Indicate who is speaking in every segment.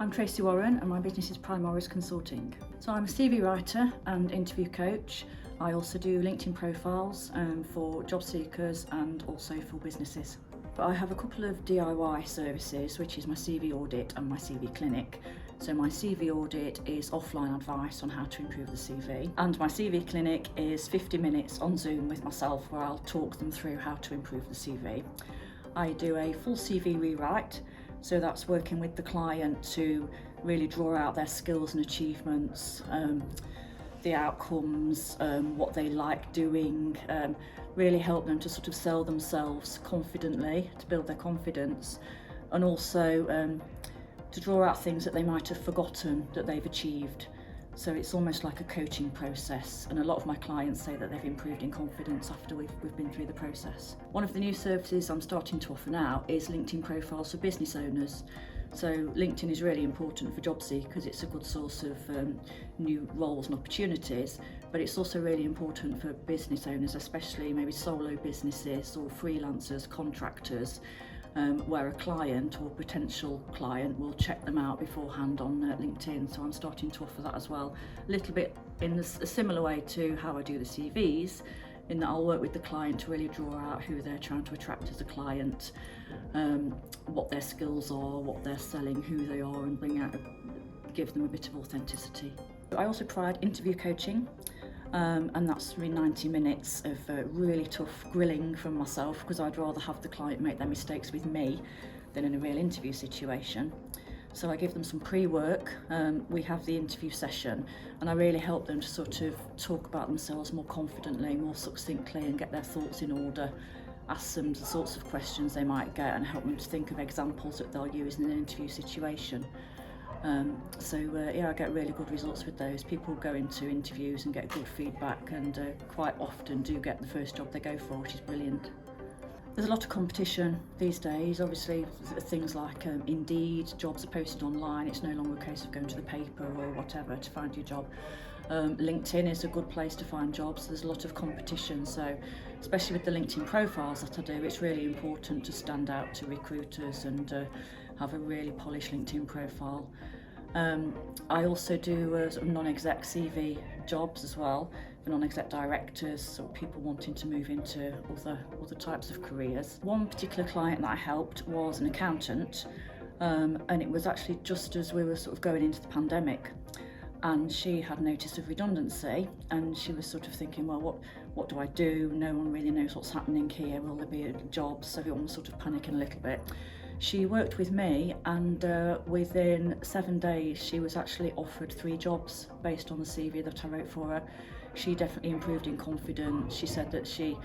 Speaker 1: I'm Tracey Warren and my business is Primaris Consulting. So I'm a CV writer and interview coach. I also do LinkedIn profiles for job seekers and also for businesses. But I have a couple of DIY services, which is my CV audit and my CV clinic. So my CV audit is offline advice on how to improve the CV, and my CV clinic is 50 minutes on Zoom with myself where I'll talk them through how to improve the CV. I do a full CV rewrite, so that's working with the client to really draw out their skills and achievements, the outcomes, what they like doing, really help them to sort of sell themselves confidently, to build their confidence, and also to draw out things that they might have forgotten that they've achieved. So it's almost like a coaching process, and a lot of my clients say that they've improved in confidence after we've been through the process. One of the new services I'm starting to offer now is LinkedIn profiles for business owners. So LinkedIn is really important for job seekers. It's a good source of new roles and opportunities, but it's also really important for business owners, especially maybe solo businesses or freelancers, contractors, where a client or potential client will check them out beforehand on LinkedIn. So I'm starting to offer that as well, a little bit in a similar way to how I do the CVs, in that I'll work with the client to really draw out who they're trying to attract as a client, what their skills are, what they're selling, who they are, and give them a bit of authenticity. I also provide interview coaching. And that's 90 minutes of really tough grilling from myself, because I'd rather have the client make their mistakes with me than in a real interview situation. So I give them some pre-work, we have the interview session, and I really help them to sort of talk about themselves more confidently, more succinctly, and get their thoughts in order, ask them the sorts of questions they might get, and help them to think of examples that they'll use in an interview situation. I get really good results with those. People go into interviews and get good feedback, and quite often do get the first job they go for, which is brilliant. There's a lot of competition these days. Obviously, things like Indeed, jobs are posted online. It's no longer a case of going to the paper or whatever to find your job. LinkedIn is a good place to find jobs. There's a lot of competition, so especially with the LinkedIn profiles that I do, it's really important to stand out to recruiters and have a really polished LinkedIn profile. I also do sort of non-exec CV jobs as well, for non-exec directors or people wanting to move into other types of careers. One particular client that I helped was an accountant, and it was actually just as we were sort of going into the pandemic, and she had notice of redundancy, and she was sort of thinking, well, what do I do? No one really knows what's happening here. Will there be jobs? So everyone was sort of panicking a little bit. She worked with me, and within 7 days she was actually offered 3 jobs based on the CV that I wrote for her. She definitely improved in confidence. She said that she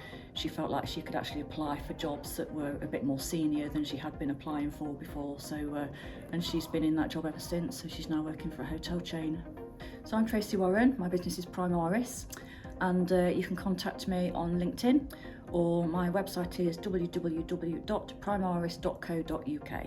Speaker 1: felt like she could actually apply for jobs that were a bit more senior than she had been applying for before. So, and she's been in that job ever since. So she's now working for a hotel chain. So I'm Tracey Warren. My business is Primaris, and you can contact me on LinkedIn, or my website is www.primaris.co.uk.